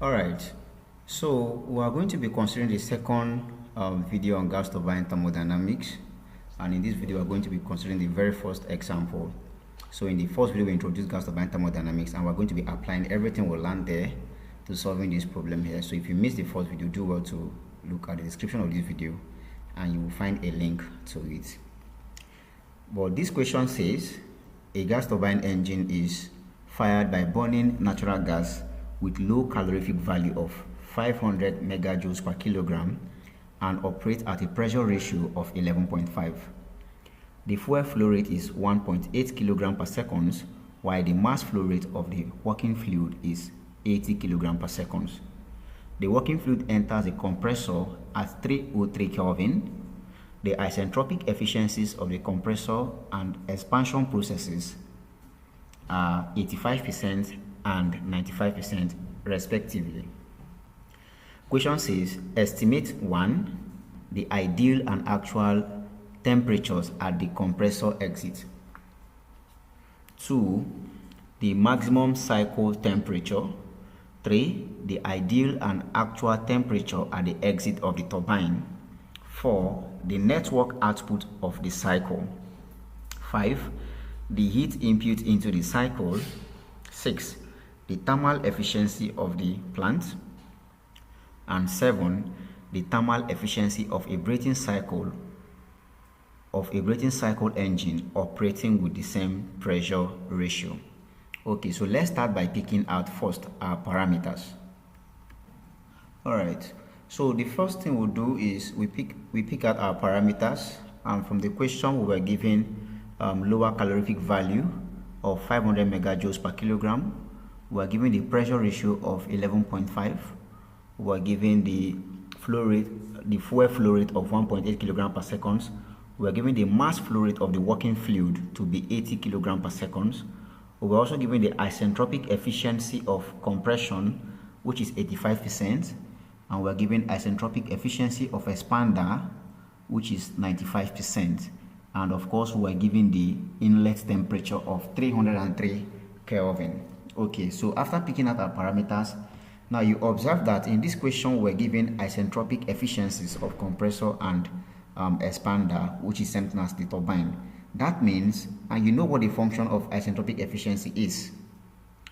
Alright, so we are going to be considering the second video on gas turbine thermodynamics, and in this video we are going to be considering the very first example. So in the first video we introduced gas turbine thermodynamics, and we're going to be applying everything we learned there to solving this problem here. So if you missed the first video, do well to look at the description of this video and you will find a link to it. But this question says a gas turbine engine is fired by burning natural gas with low calorific value of 500 megajoules per kilogram and operates at a pressure ratio of 11.5. The fuel flow rate is 1.8 kilogram per second, while the mass flow rate of the working fluid is 80 kilogram per second. The working fluid enters a compressor at 303 Kelvin. The isentropic efficiencies of the compressor and expansion processes are 85% and 95% respectively. Question says, estimate 1. The ideal and actual temperatures at the compressor exit. 2. The maximum cycle temperature. 3. The ideal and actual temperature at the exit of the turbine. 4. The network output of the cycle. 5. The heat input into the cycle. 6. The thermal efficiency of the plant. And 7. The thermal efficiency of a braking cycle engine operating with the same pressure ratio. Okay, so let's start by picking out first our parameters. Alright, so the first thing we'll do is we pick out our parameters, and from the question we were given lower calorific value of 500 megajoules per kilogram. We are given the pressure ratio of 11.5. We are given the flow rate, the fuel flow rate of 1.8 kilogram per second. We are given the mass flow rate of the working fluid to be 80 kilogram per second. We are also given the isentropic efficiency of compression, which is 85%, and we are given isentropic efficiency of expander, which is 95%. And of course, we are given the inlet temperature of 303 Kelvin. Okay, so after picking out our parameters, now you observe that in this question we're given isentropic efficiencies of compressor and expander, which is same as the turbine. That means, and you know what the function of isentropic efficiency is,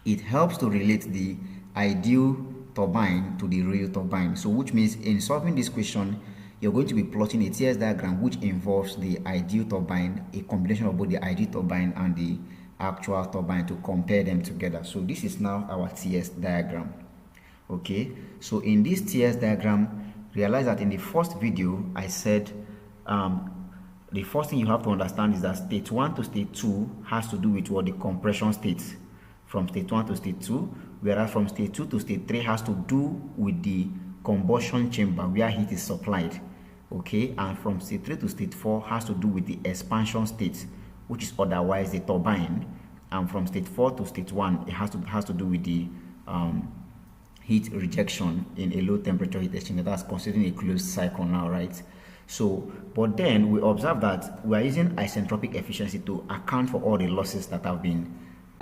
it helps to relate the ideal turbine to the real turbine. So which means in solving this question, you're going to be plotting a TS diagram which involves the ideal turbine, a combination of both the ideal turbine and the actual turbine, to compare them together. So this is now our TS diagram. Okay, so in this TS diagram, realize that in the first video I said the first thing you have to understand is that state 1 to state 2 has to do with what the compression states from state 1 to state 2, whereas from state 2 to state 3 has to do with the combustion chamber where heat is supplied. Okay, and from state 3 to state 4 has to do with the expansion state, which is otherwise the turbine, and from state 4 to state 1 it has to do with the heat rejection in a low temperature heat exchanger. That's considering a closed cycle now, right? So but then we observe that we are using isentropic efficiency to account for all the losses that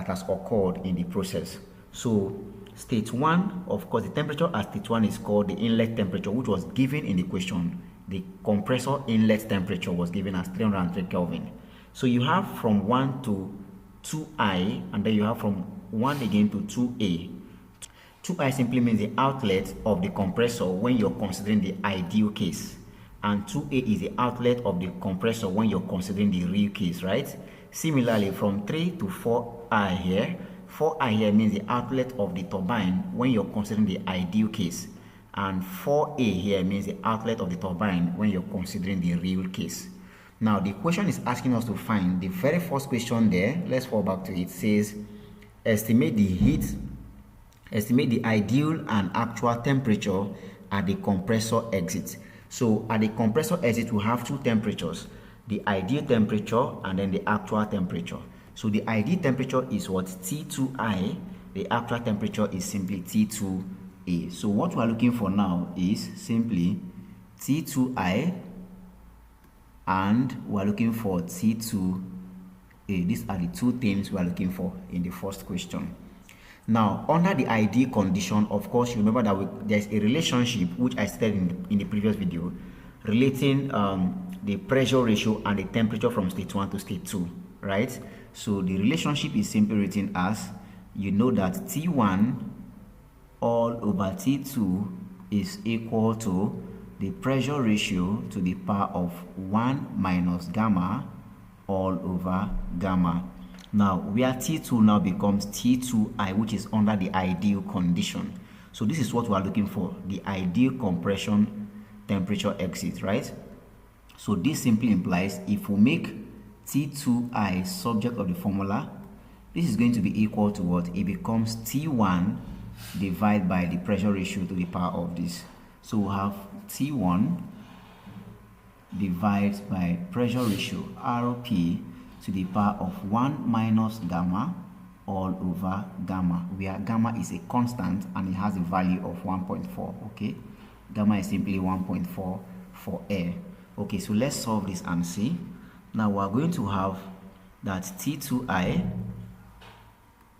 has occurred in the process. So state 1, of course, the temperature at state 1 is called the inlet temperature, which was given in the question. The compressor inlet temperature was given as 303 Kelvin. So you have from 1 to 2i, and then you have from 1 again to 2a. 2i simply means the outlet of the compressor when you're considering the ideal case, and 2a is the outlet of the compressor when you're considering the real case, right? Similarly, from 3 to 4i here, 4i here means the outlet of the turbine when you're considering the ideal case, and 4a here means the outlet of the turbine when you're considering the real case. Now the question is asking us to find the very first question there. Let's fall back to it. It says estimate the ideal and actual temperature at the compressor exit. So at the compressor exit we have two temperatures, the ideal temperature and then the actual temperature. So the ideal temperature is what? T2i. The actual temperature is simply T2a. So what we are looking for now is simply T2i, and we are looking for T2 These are the two things we are looking for in the first question. Now, under the ideal condition, of course, you remember that there's a relationship which I stated in the previous video relating the pressure ratio and the temperature from state 1 to state 2, right? So the relationship is simply written as, you know that T1 all over T2 is equal to the pressure ratio to the power of 1 minus gamma all over gamma. Now, where T2 now becomes T2i, which is under the ideal condition. So this is what we are looking for, the ideal compression temperature exit, right? So this simply implies if we make T2i subject of the formula, this is going to be equal to what? It becomes T1 divided by the pressure ratio to the power of this. So we have T1 divided by pressure ratio Rp to the power of 1 minus gamma all over gamma, where gamma is a constant and it has a value of 1.4. okay, gamma is simply 1.4 for air. Okay, so let's solve this and see. Now we are going to have that T2i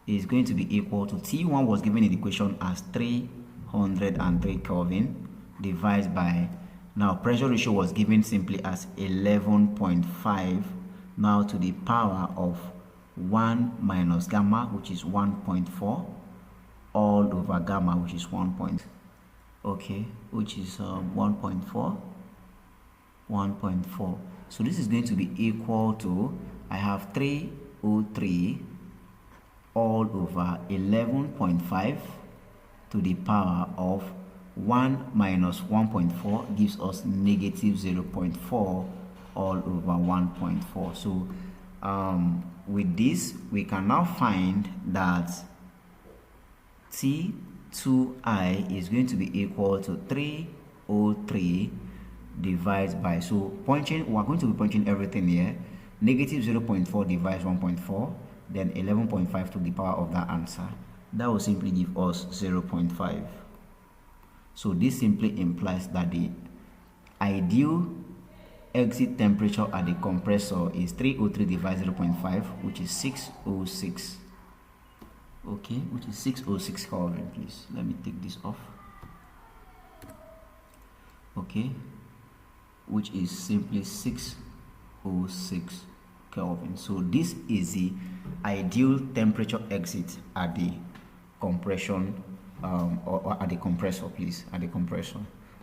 is going to be equal to T1 was given in the equation as 303 Kelvin divided by, now pressure ratio was given simply as 11.5 now to the power of 1 minus gamma, which is 1.4 all over gamma, which is 1.4. So this is going to be equal to, I have 303 all over 11.5 to the power of 1 minus 1.4 gives us negative 0.4 all over 1.4. So with this we can now find that T2i is going to be equal to 303 divided by, so punching, we are going to be punching everything here, negative 0.4 divides 1.4, then 11.5 to the power of that answer. That will simply give us 0.5. So this simply implies that the ideal exit temperature at the compressor is 303 divided 0.5, which is 606. Okay, which is 606 Kelvin. Please let me take this off. Okay, which is simply 606 Kelvin. So this is the ideal temperature exit at the compression or at the compressor, please, at the compressor.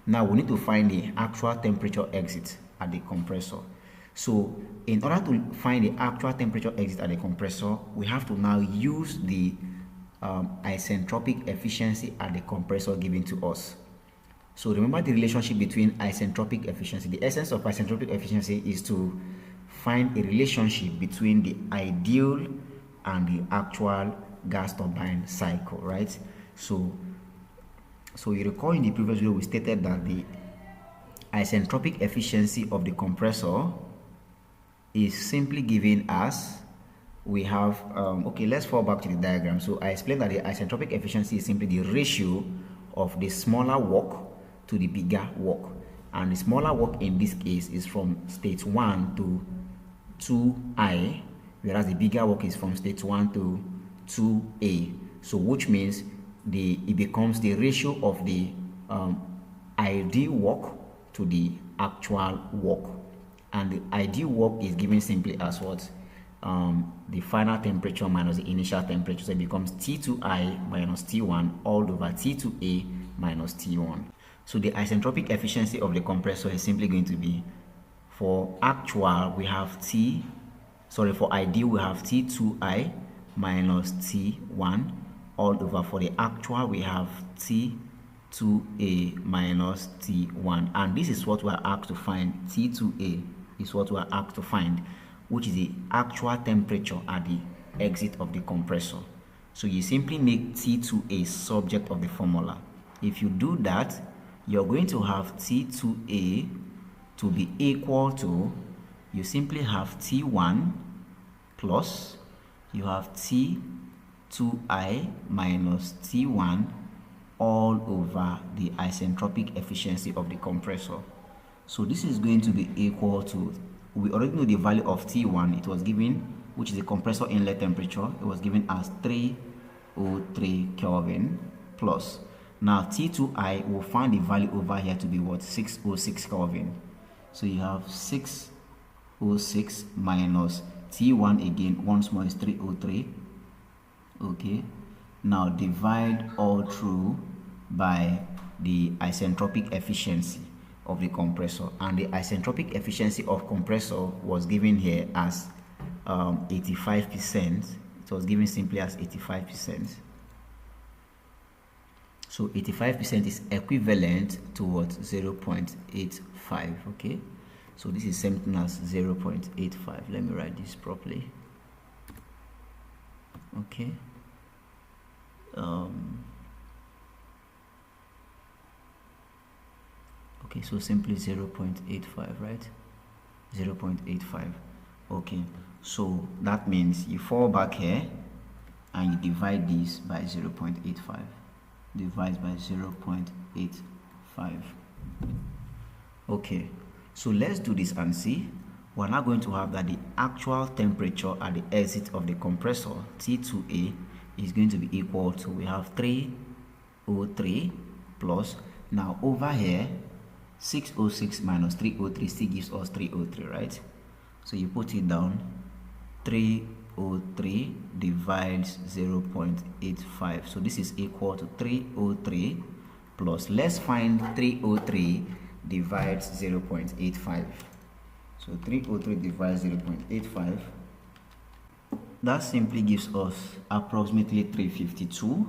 Now we need to find the actual temperature exit at the compressor. So in order to find the actual temperature exit at the compressor, we have to now use the isentropic efficiency at the compressor given to us. So remember the relationship between isentropic efficiency. The essence of isentropic efficiency is to find a relationship between the ideal and the actual gas turbine cycle, right? So you recall in the previous video we stated that the isentropic efficiency of the compressor is simply given as, we have okay, let's fall back to the diagram. So I explained that the isentropic efficiency is simply the ratio of the smaller work to the bigger work, and the smaller work in this case is from state 1 to 2i, whereas the bigger work is from state 1 to 2a. So which means it becomes the ratio of the ideal work to the actual work, and the ideal work is given simply as what? The final temperature minus the initial temperature. So it becomes T2i minus T1 all over T2a minus T1. So the isentropic efficiency of the compressor is simply going to be, for actual we have for ideal we have T2i minus T1 all over, for the actual we have T2a minus T1, and this is what we are asked to find. T2a is what we are asked to find, which is the actual temperature at the exit of the compressor. So you simply make T2a subject of the formula. If you do that, you're going to have T2a to be equal to, you simply have T1 plus, you have T2i minus T1 all over the isentropic efficiency of the compressor. So this is going to be equal to, we already know the value of T1, it was given which is the compressor inlet temperature. It was given as 303 Kelvin plus. Now T2i, will find the value over here to be what? 606 Kelvin. So you have 606 minus T1 again, once more is 303. Okay. Now divide all through by the isentropic efficiency of the compressor, and the isentropic efficiency of compressor was given here as 85%. It was given simply as 85%. So 85% is equivalent to what? 0.85. okay, so this is something as 0.85. let me write this properly. Okay, okay, so simply 0.85, right? 0.85. okay, so that means you fall back here and you divide this by 0.85. divide by 0.85. okay, so let's do this and see. We're now going to have that the actual temperature at the exit of the compressor, T2a, is going to be equal to, we have 303 plus, now over here 606 minus 303 still gives us 303, right? So you put it down, 303 divides 0.85, so this is equal to 303 plus, let's find 303 divides 0.85. so 303 divides 0.85, that simply gives us approximately 352.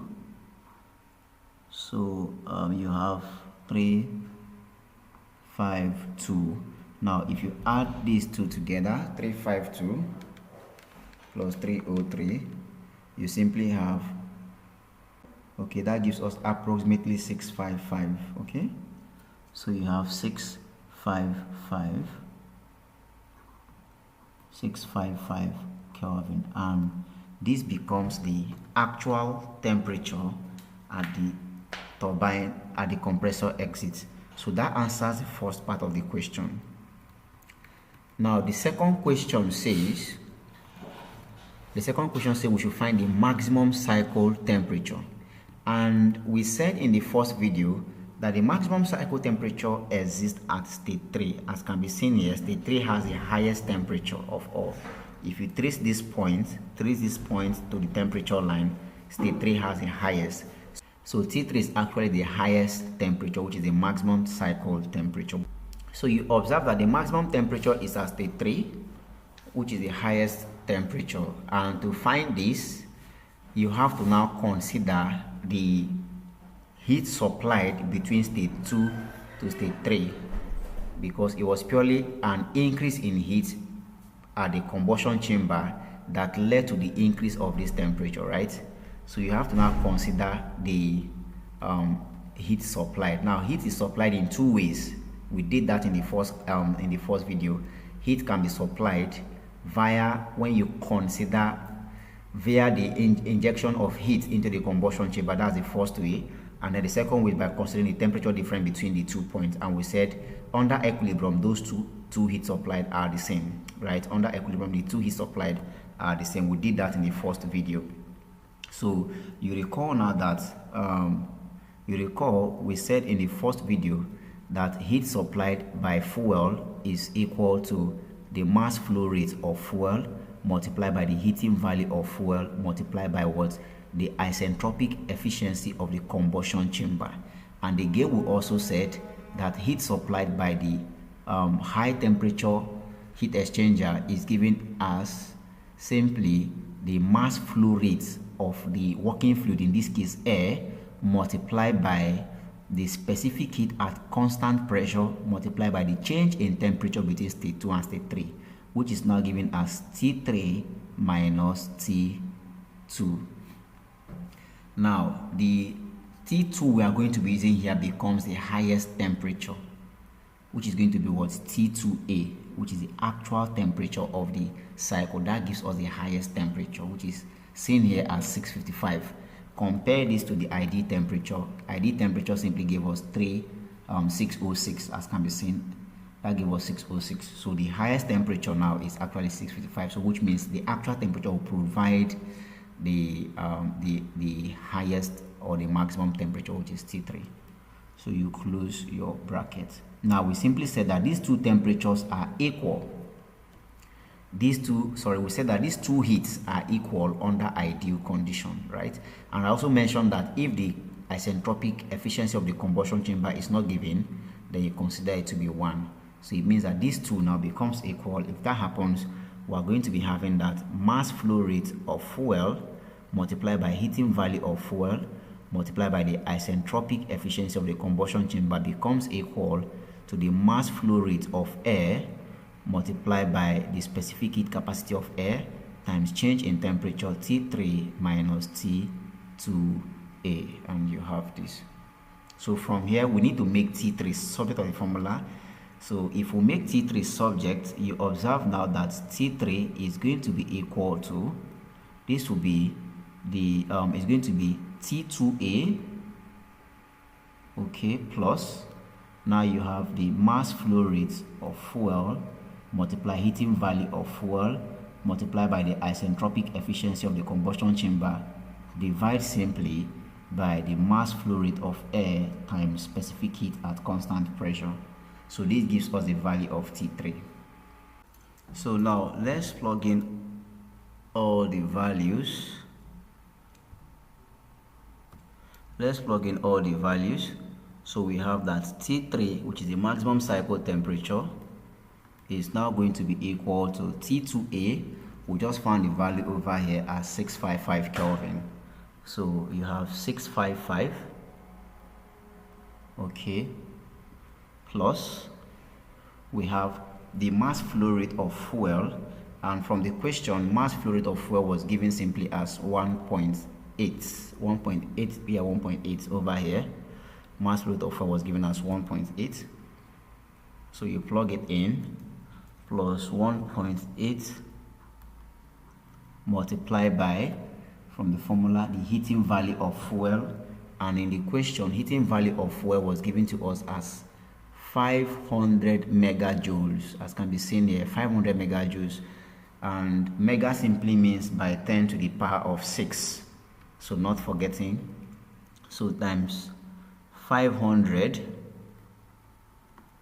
So you have 352. Now if you add these two together, 352 plus 303, you simply have, okay, that gives us approximately 655. okay, so you have 655 Kelvin, and this becomes the actual temperature at the turbine, at the compressor exit. So that answers the first part of the question. Now the second question says we should find the maximum cycle temperature, and we said in the first video that the maximum cycle temperature exists at state 3. As can be seen here, state 3 has the highest temperature of all. If you trace this point to the temperature line, state 3 has the highest. So T3 is actually the highest temperature, which is the maximum cycle temperature. So you observe that the maximum temperature is at state 3, which is the highest temperature, and to find this you have to now consider the heat supplied between state 2 to state 3, because it was purely an increase in heat at the combustion chamber that led to the increase of this temperature, right? So you have to now consider the heat supplied. Now heat is supplied in two ways. We did that in the first video. Heat can be supplied via, when you consider via the injection of heat into the combustion chamber. That's the first way. And then the second way is by considering the temperature difference between the 2 points, and we said under equilibrium those two heat supplied are the same, right? Under equilibrium the two heat supplied are the same. We did that in the first video. So you recall now that we said in the first video that heat supplied by fuel is equal to the mass flow rate of fuel multiplied by the heating value of fuel multiplied by what? The isentropic efficiency of the combustion chamber. And again we also said that heat supplied by the high temperature heat exchanger is given as simply the mass flow rate of the working fluid, in this case air, multiplied by the specific heat at constant pressure multiplied by the change in temperature between state 2 and state 3, which is now given as T3 minus T2. Now the T2 we are going to be using here becomes the highest temperature, which is going to be what? T2a, which is the actual temperature of the cycle. That gives us the highest temperature, which is seen here as 655. Compare this to the ID temperature. ID temperature simply gave us 606, as can be seen That gives us 606. So the highest temperature now is actually 655. So which means the actual temperature will provide the highest or the maximum temperature, which is T3. So you close your bracket. Now we simply said that these two temperatures are equal. We said that these two heats are equal under ideal condition, right? And I also mentioned that if the isentropic efficiency of the combustion chamber is not given, then you consider it to be 1. So it means that these two now becomes equal. If that happens, we are going to be having that mass flow rate of fuel multiplied by heating value of fuel multiplied by the isentropic efficiency of the combustion chamber becomes equal to the mass flow rate of air multiplied by the specific heat capacity of air times change in temperature T3 minus T2A, and you have this. So from here we need to make T3 subject of the formula. So if we make T3 subject, you observe now that T3 is going to be equal to, this will be the is going to be T2A, okay, plus now you have the mass flow rate of fuel multiply heating value of fuel multiplied by the isentropic efficiency of the combustion chamber, divide simply by the mass flow rate of air times specific heat at constant pressure. So this gives us the value of T3. So now let's plug in all the values. So we have that T3, which is the maximum cycle temperature, is now going to be equal to T2A. We just found the value over here as 655 Kelvin. So you have 655, okay, plus we have the mass flow rate of fuel, and from the question, mass flow rate of fuel was given simply as 1.8 over here. Mass flow rate of fuel was given as 1.8. So you plug it in, plus 1.8 multiplied by, from the formula, the heating value of fuel, and in the question, heating value of fuel was given to us as 500 megajoules, as can be seen here, 500 megajoules, and mega simply means by 10 to the power of 6, so not forgetting, so times 500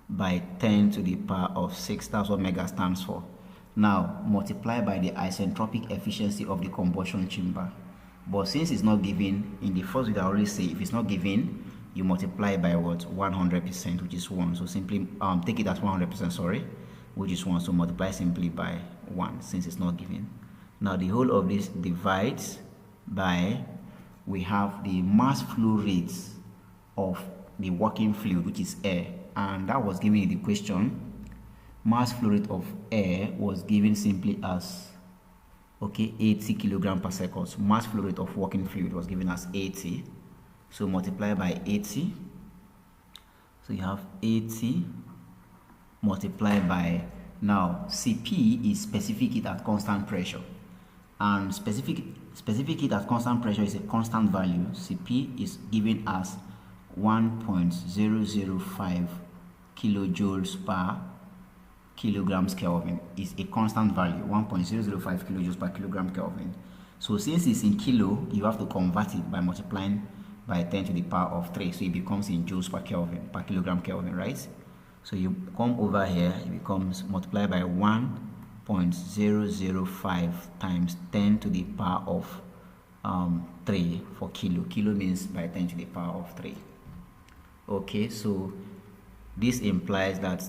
by 10 to the power of 6, that's what mega stands for. Now multiply by the isentropic efficiency of the combustion chamber, but since it's not given in the first video, I already say if it's not given, you multiply by what? 100%, which is 1. So simply take it as 100%, sorry, which is 1. So multiply simply by 1 since it's not given. Now the whole of this divides by, we have the mass flow rates of the working fluid, which is air, and that was given in the question. Mass flow rate of air was given simply as, okay, 80 kilogram per second. So mass flow rate of working fluid was given as 80. So multiply by 80. So you have 80 multiplied by, now Cp is specific heat at constant pressure, and specific heat at constant pressure is a constant value. Cp is given as 1.005 kilojoules per kilograms Kelvin, is a constant value, 1.005 kilojoules per kilogram Kelvin. So since it's in kilo, you have to convert it by multiplying by 10 to the power of 3, so it becomes in joules per Kelvin, per kilogram Kelvin, right? So you come over here, it becomes multiplied by 1.005 times 10 to the power of 3 for kilo. Kilo means by 10 to the power of 3. Okay, so this implies that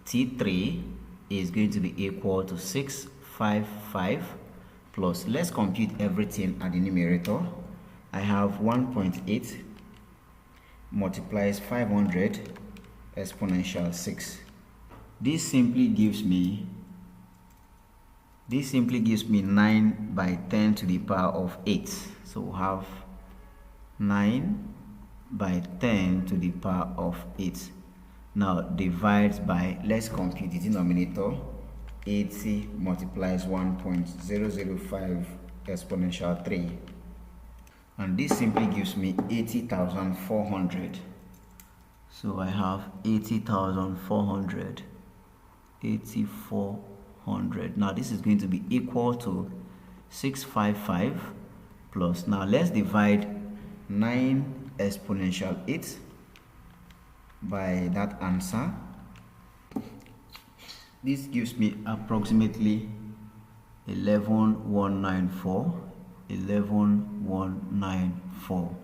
T3 is going to be equal to 655 plus, let's compute everything at the numerator. I have 1.8 multiplies 500 exponential 6. This simply gives me 9 by 10 to the power of 8. So we'll have 9 by 10 to the power of 8. Now divides by, let's compute the denominator. 80 multiplies 1.005 exponential 3. And this simply gives me 80,400. So I have 80,400 8400. Now this is going to be equal to 655 plus, now let's divide 9 exponential 8 by that answer. This gives me approximately 11194.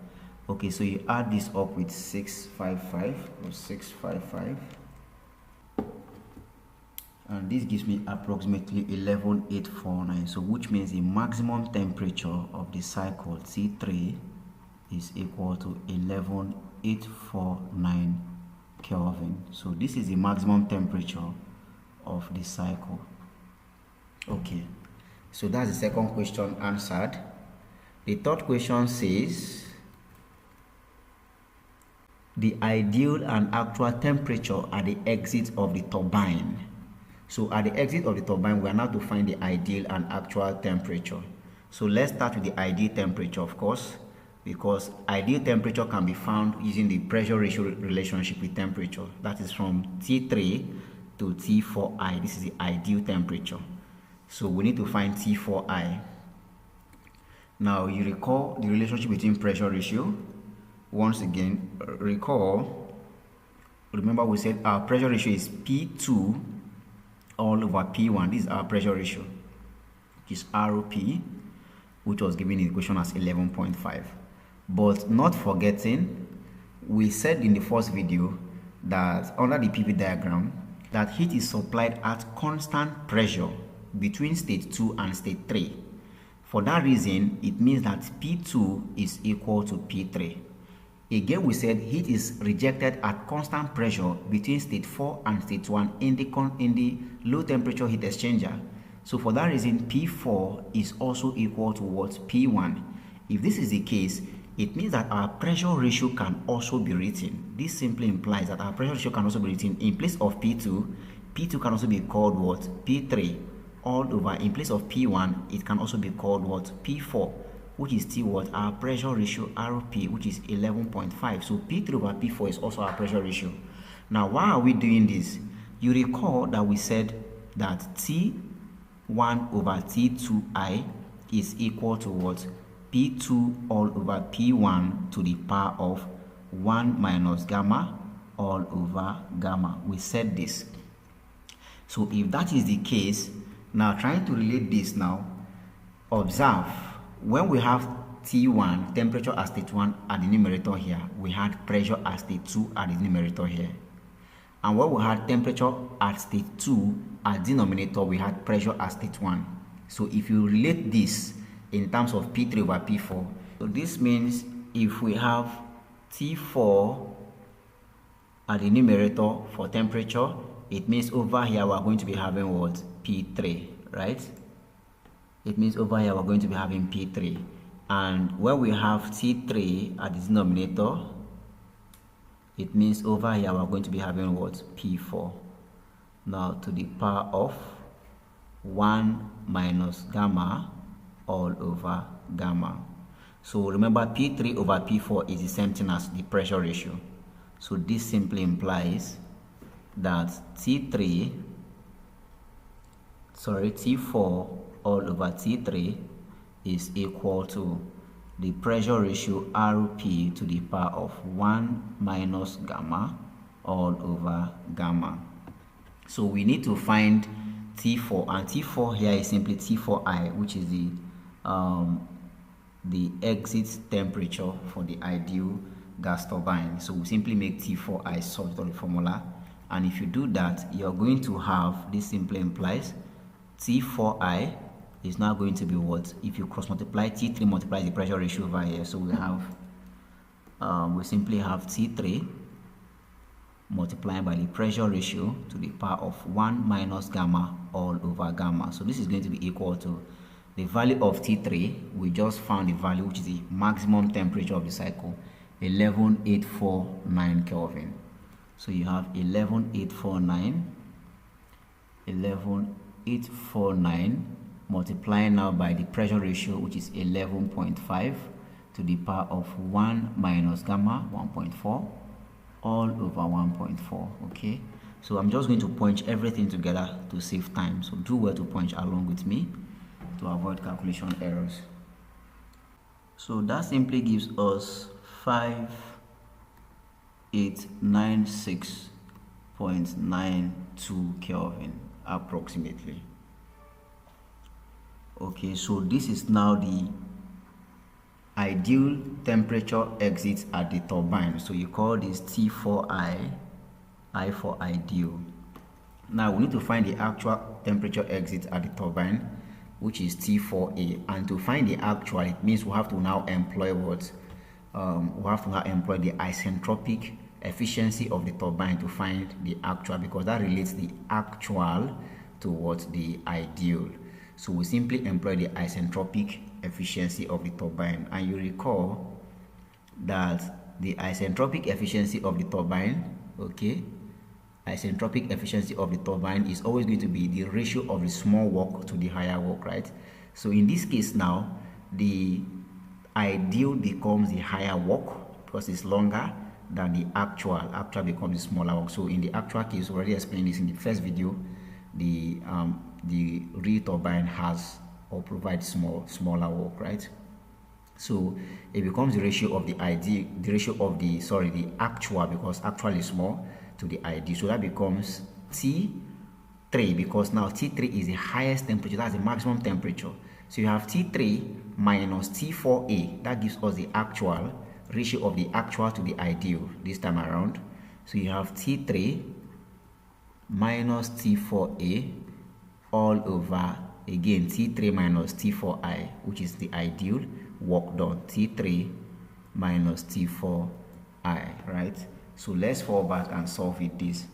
Okay, so you add this up with 655 plus 655, and this gives me approximately 11849. So which means the maximum temperature of the cycle T3 is equal to 11849 Kelvin. So this is the maximum temperature of the cycle. Okay, so that's the second question answered. The third question says the ideal and actual temperature at the exit of the turbine. So at the exit of the turbine, we are now to find the ideal and actual temperature. So let's start with the ideal temperature, of course, because ideal temperature can be found using the pressure ratio relationship with temperature. That is from T3 to T4i. This is the ideal temperature. So we need to find T4i. Now you recall the relationship between pressure ratio. Once again, remember we said our pressure ratio is P2 all over P1. This is our pressure ratio, which is RP, which was given in the equation as 11.5. But not forgetting, we said in the first video that under the PV diagram, that heat is supplied at constant pressure between state 2 and state 3. For that reason, it means that P2 is equal to P3. Again, we said heat is rejected at constant pressure between state 4 and state 1 in the low temperature heat exchanger. So for that reason, P4 is also equal to what? P1. If this is the case, it means that our pressure ratio can also be written. This simply implies that our pressure ratio can also be written in place of P2. P2 can also be called what? P3. All over, in place of P1, it can also be called what? P4, which is still what? Our pressure ratio RP, which is 11.5. So P3 over P4 is also our pressure ratio. Now, why are we doing this? You recall that we said that T1 over T2i is equal to what? P2 all over P1 to the power of 1 minus gamma all over gamma. We said this. So if that is the case, now trying to relate this now, observe, when we have T1, temperature at state 1 at the numerator here, we had pressure at state 2 at the numerator here. And when we had temperature at state 2 at denominator, we had pressure at state 1. So if you relate this in terms of P3 over P4, so this means if we have T4 at the numerator for temperature, it means over here we're going to be having what? P3, right? It means over here we're going to be having P3. And when we have T3 at the denominator, it means over here we're going to be having what? P4. Now to the power of 1 minus gamma all over gamma. So remember, P3 over P4 is the same thing as the pressure ratio. So this simply implies that T4 all over T3 is equal to the pressure ratio RP to the power of 1 minus gamma all over gamma. So we need to find T4, and T4 here is simply T4i, which is the exit temperature for the ideal gas turbine. So we simply make T4i solve the formula, and if you do that, you're going to have, this simply implies T4i is now going to be what? If you cross multiply, T3 multiplies the pressure ratio over here. So we have, we simply have T3 multiplied by the pressure ratio to the power of 1 minus gamma all over gamma. So this is going to be equal to the value of T3. We just found the value, which is the maximum temperature of the cycle, 11849 Kelvin. So you have 11849 multiplying now by the pressure ratio, which is 11.5 to the power of 1 minus gamma, 1.4 all over 1.4. Okay, So I'm just going to punch everything together to save time. So do well to punch along with me to avoid calculation errors. So that simply gives us 5896.92 Kelvin approximately. Okay, so this is now the ideal temperature exit at the turbine. So you call this T4I, I for ideal. Now we need to find the actual temperature exit at the turbine, which is T4A. And to find the actual, it means we have to now employ what? We have to now employ the isentropic efficiency of the turbine to find the actual, because that relates the actual to what? The ideal. So we simply employ the isentropic efficiency of the turbine. And you recall that the isentropic efficiency of the turbine, okay, isentropic efficiency of the turbine is always going to be the ratio of the small work to the higher work, right? So in this case now, the ideal becomes the higher work because it's longer than the actual. Actual becomes the smaller work. So in the actual case, we already explained this in the first video, the real turbine has or provides smaller work, right? So it becomes the ratio of the ideal, the ratio of the actual, because actual is small, to the ideal. So that becomes T3, because now T3 is the highest temperature, that's the maximum temperature. So you have T3 minus T4A, that gives us the actual, ratio of the actual to the ideal this time around. So you have T3 minus T4A all over, again, T3 minus T4I, which is the ideal work done, T3 minus T4I, right? So let's fall back and solve with this.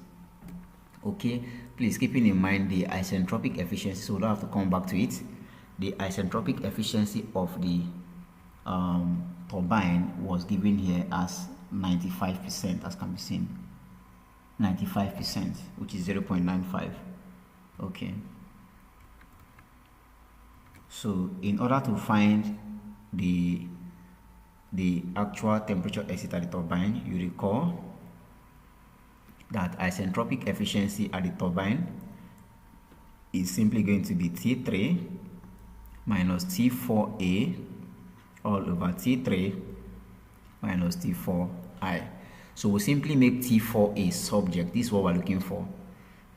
Okay, please keeping in mind the isentropic efficiency, so we don't have to come back to it. The isentropic efficiency of the turbine was given here as 95%, as can be seen. 95%, which is 0.95. Okay. So in order to find the actual temperature exit at the turbine, you recall that isentropic efficiency at the turbine is simply going to be T3 minus T4A all over T3 minus T4I. So we simply make T4A subject. This is what we're looking for.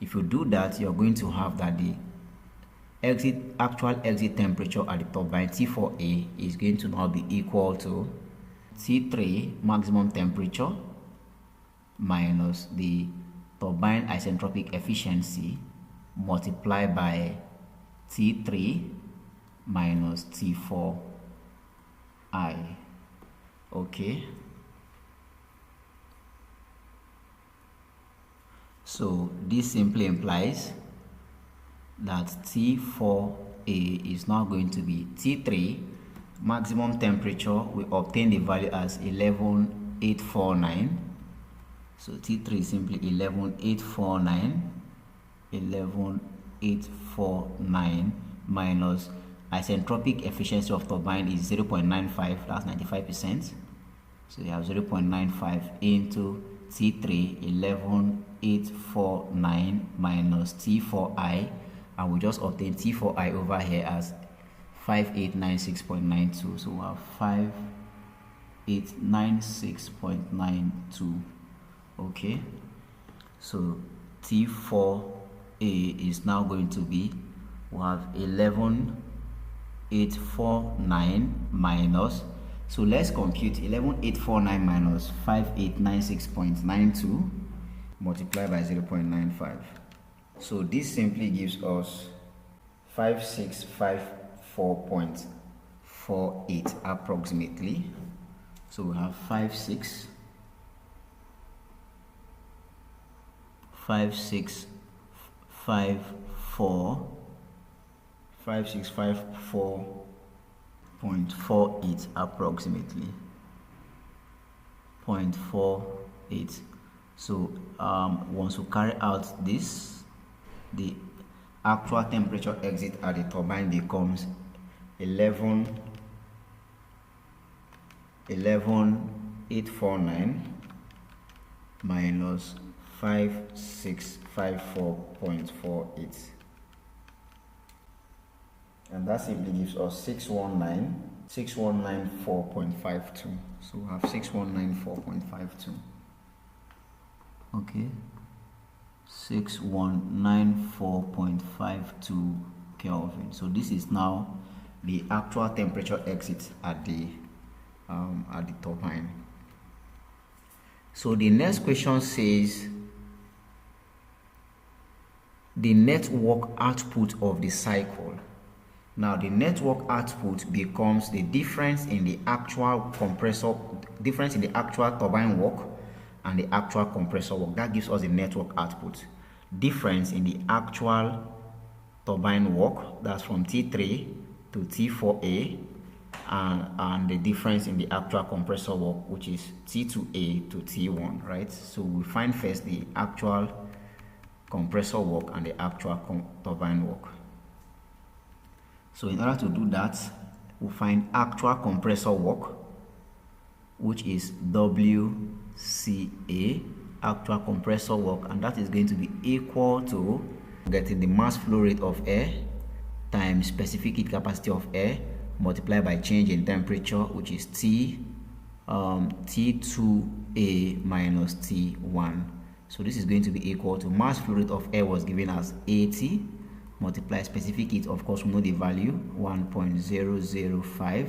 If you do that, you're going to have that the actual exit temperature at the turbine T4A is going to now be equal to T3 maximum temperature minus the turbine isentropic efficiency multiplied by T3 minus T4I. Okay. So this simply implies that T4A is now going to be T3 maximum temperature. We obtain the value as 11,849. So T3 is simply 11,849 minus isentropic efficiency of turbine is 0.95, that's 95%. So you have 0.95 into T3, 11,849 minus T4I, and we just obtain T4I over here as 5896.92. So we have 5896.92. Okay, so T4A is now going to be, we have 11,849 minus, so let's compute 11,849 minus 5896.92 multiplied by 0.95. So this simply gives us 5654.48 approximately. So we have 5654.48 approximately 0.48. So once we carry out this, the actual temperature exit at the turbine becomes 11,849 minus 5654.48, and that simply gives us 619.4.52. So we have 619.4.52. Okay, 6194.52 Kelvin. So this is now the actual temperature exit at the turbine. So the next question says the network output of the cycle. Now the network output becomes the difference in the actual turbine work and the actual compressor work. That gives us the network output. Difference in the actual turbine work, that's from T3 to T4A, and the difference in the actual compressor work, which is T2A to T1, right? So we find first the actual compressor work and the actual turbine work. So in order to do that, we find actual compressor work, which is WCA, actual compressor work, and that is going to be equal to getting the mass flow rate of air times specific heat capacity of air multiplied by change in temperature, which is T2A minus T1. So this is going to be equal to mass flow rate of air was given as 80 multiply specific heat, of course we know the value, 1.005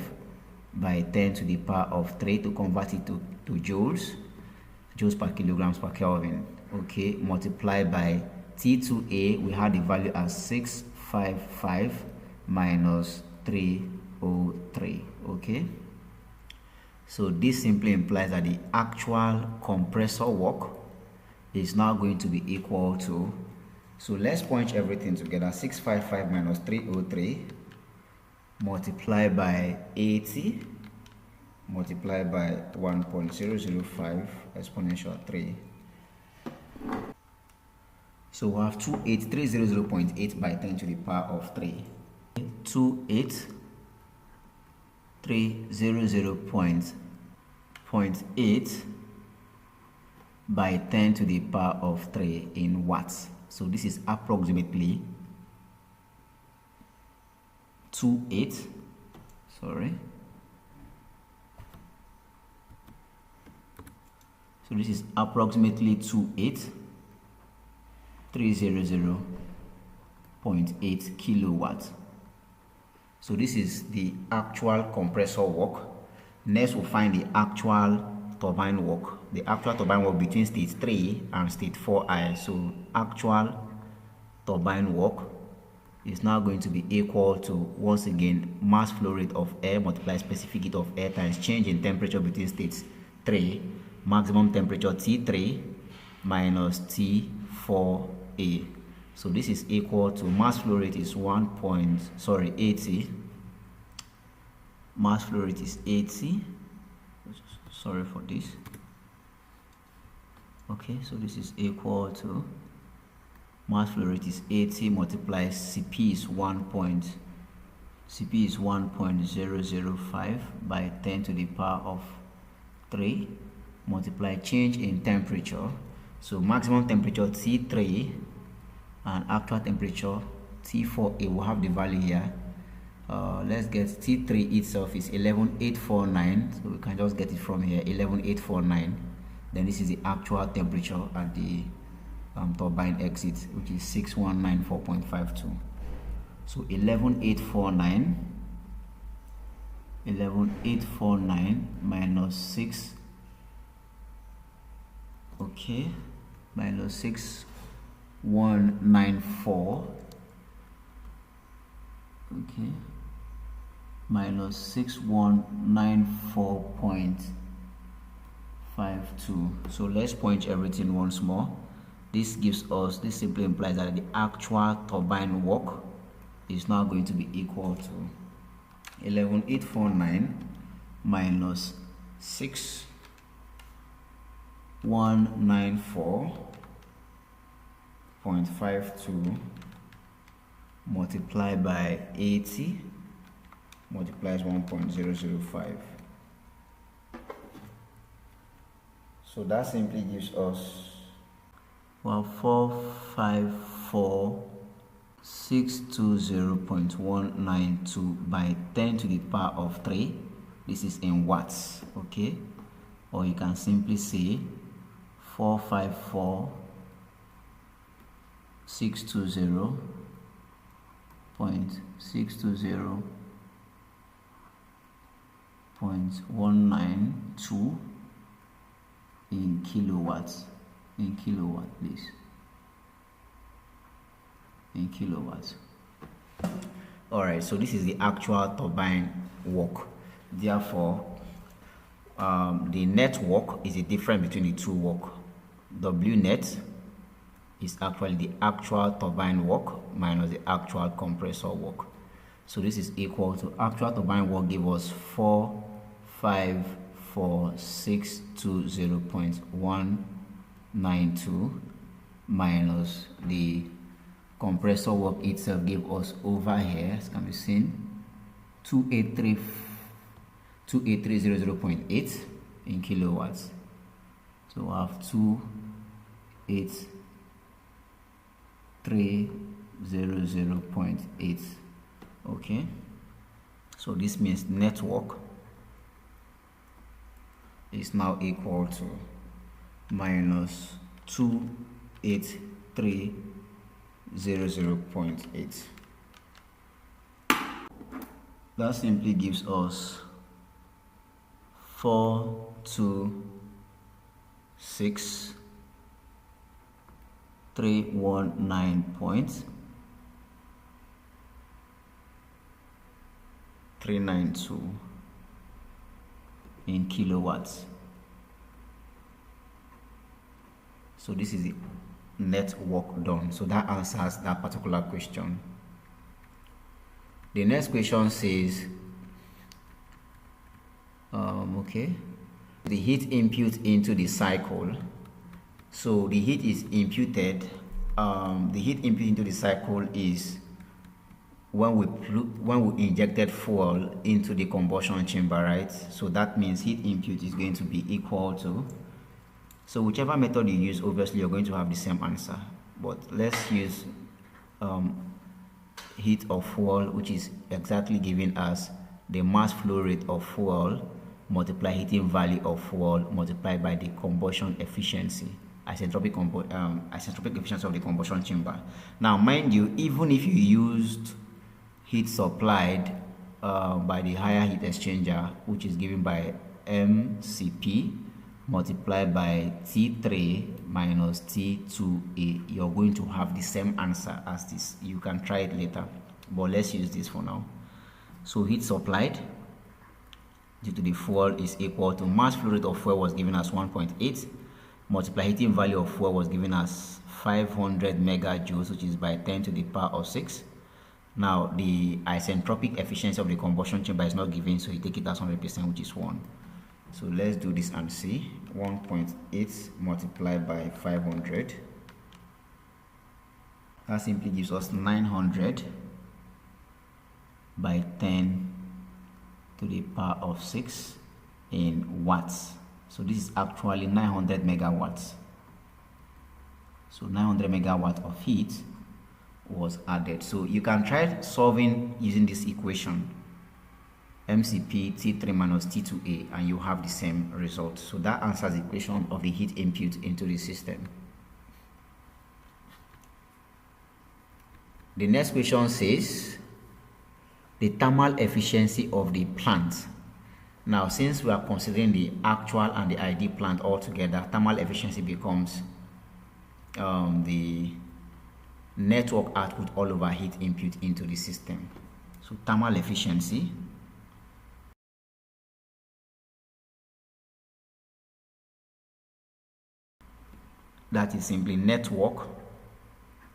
by 10 to the power of 3 to convert it to joules per kilograms per Kelvin. Okay, multiply by T2A, we had the value as 655 minus 303. Okay, so this simply implies that the actual compressor work is now going to be equal to, so let's punch everything together, 655 minus 303 multiplied by 80 multiplied by 1.005 exponential 3. So we have 28300.8 by 10 to the power of 3. 28300.8 by 10 to the power of 3 in watts. So this is approximately 28, sorry. So this is approximately 28300.8 kilowatts. So this is the actual compressor work. Next we'll find the actual turbine work. The actual turbine work between state 3 and state 4i. So actual turbine work is now going to be equal to, once again, mass flow rate of air multiplied specific heat of air times change in temperature between states 3, maximum temperature T3 minus T4A. So this is equal to, mass flow rate is 80. Mass flow rate is 80. Sorry for this. Okay, so this is equal to, mass flow rate is 80 multiplied CP is 1.005 by 10 to the power of 3 multiply change in temperature. So maximum temperature T3 and actual temperature T4A, will have the value here. Let's get T3 itself is 11849, so we can just get it from here, 11849. Then this is the actual temperature at the turbine exit, which is 6194.52. So 11849 minus 6, okay, minus 6194, okay, minus 6194.52. So let's point everything once more. This simply implies that the actual turbine work is now going to be equal to 11849 minus 6194.52 multiplied by 80 multiplies 1.005. So that simply gives us well, 454,620.192 by 10 to the power of 3. This is in watts, okay? Or you can simply say 454,620.192 in kilowatts. In kilowatt, please. In kilowatts. Alright, so this is the actual turbine work. Therefore, the net work is the difference between the two work. W net is actually the actual turbine work minus the actual compressor work. So this is equal to actual turbine work give us 454,620.192 minus the compressor work itself give us over here, as can be seen, 28300.8 in kilowatts. So we have 28300.8. okay, so this means network is now equal to minus 28300.8. That simply gives us 426,319.392 in kilowatts. So this is the net work done. So that answers that particular question. The next question says, okay, the heat input into the cycle. So the heat is imputed. The heat input into the cycle is when we injected fuel into the combustion chamber, right? So that means heat input is going to be equal to, so whichever method you use, obviously you're going to have the same answer, but let's use heat of fuel, which is exactly giving us the mass flow rate of fuel multiply heating value of fuel multiplied by the combustion efficiency, isentropic efficiency of the combustion chamber. Now mind you, even if you used heat supplied by the higher heat exchanger, which is given by MCP multiplied by T3 minus T2A, you're going to have the same answer as this. You can try it later, but let's use this for now. So heat supplied due to the fuel is equal to mass flow rate of fuel was given as 1.8 multiply heating value of fuel was given as 500 megajoules, which is by 10 to the power of 6. Now the isentropic efficiency of the combustion chamber is not given, so you take it as 100%, which is 1. So let's do this and see. 1.8 multiplied by 500, that simply gives us 900 by 10 to the power of 6 in watts. So this is actually 900 megawatts. So 900 megawatt of heat was added. So you can try solving using this equation, MCP T3 minus T2A, and you have the same result. So that answers the equation of the heat input into the system. The next question says the thermal efficiency of the plant. Now since we are considering the actual and the ID plant all together, thermal efficiency becomes the network output all over heat input into the system. So thermal efficiency that is simply network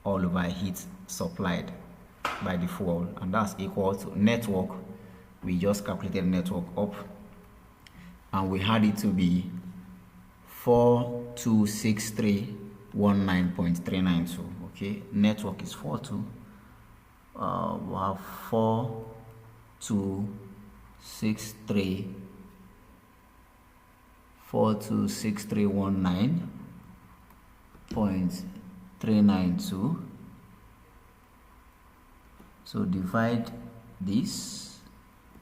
all over heat supplied by the fuel, and that's equal to network. We just calculated network up and we had it to be 426319.392. okay, network is 42. We have 426319.392. 392. So divide this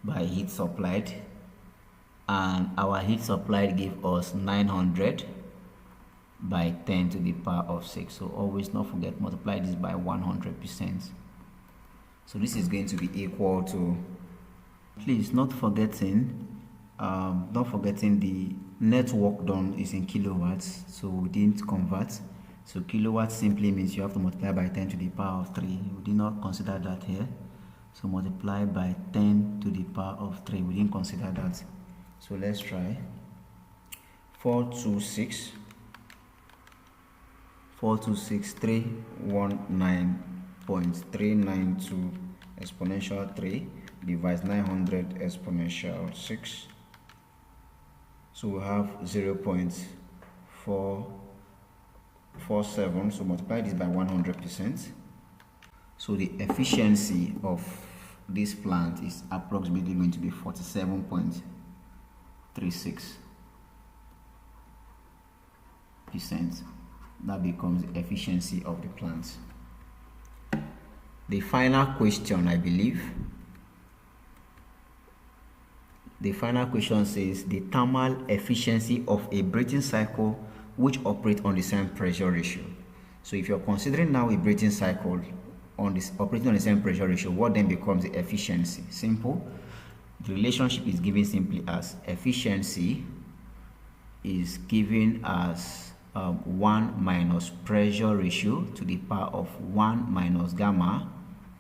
by heat supplied, and our heat supplied gave us 900 by 10 to the power of 6. So always not forget, multiply this by 100%. So this is going to be equal to, please not forgetting the net work done is in kilowatts, so we didn't convert. So kilowatts simply means you have to multiply by 10 to the power of 3. We did not consider that here. So multiply by 10 to the power of 3. We didn't consider that. So let's try. 426,319.392 exponential 3 divides 900 exponential 6. So we have 0.447. So multiply this by 100%. So the efficiency of this plant is approximately going to be 47.36%. That becomes the efficiency of the plant. The final question, I believe. The final question says the thermal efficiency of a breathing cycle which operates on the same pressure ratio. So if you're considering now a breathing cycle operating on the same pressure ratio, what then becomes the efficiency? Simple. The relationship is given simply as efficiency is given as 1 minus pressure ratio to the power of 1 minus gamma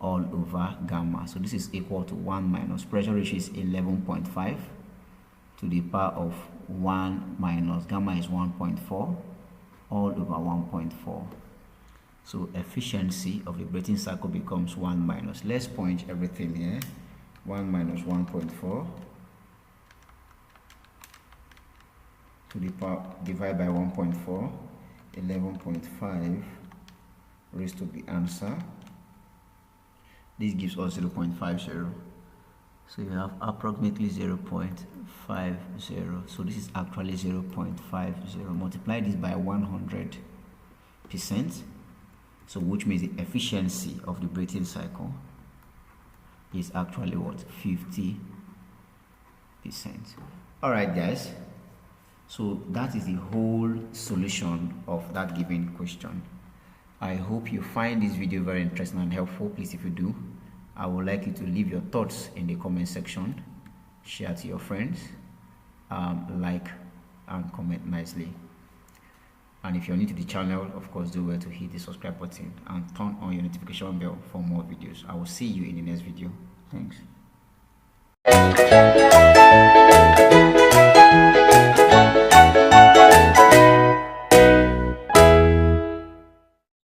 all over gamma. So this is equal to 1 minus pressure ratio is 11.5 to the power of 1 minus gamma is 1.4 all over 1.4. So efficiency of the breathing cycle becomes 1 minus, let's point everything here, 1 minus 1.4 to the power, divide by 1.4, 11.5 raised to the answer. This gives us 0.50. So you have approximately 0.50. So this is actually 0.50. Multiply this by 100%. So which means the efficiency of the breathing cycle is actually what? 50%. Alright guys. So that is the whole solution of that given question. I hope you find this video very interesting and helpful. Please, if you do, I would like you to leave your thoughts in the comment section, share to your friends, like and comment nicely. And if you're new to the channel, of course, do well to hit the subscribe button and turn on your notification bell for more videos. I will see you in the next video. Thanks.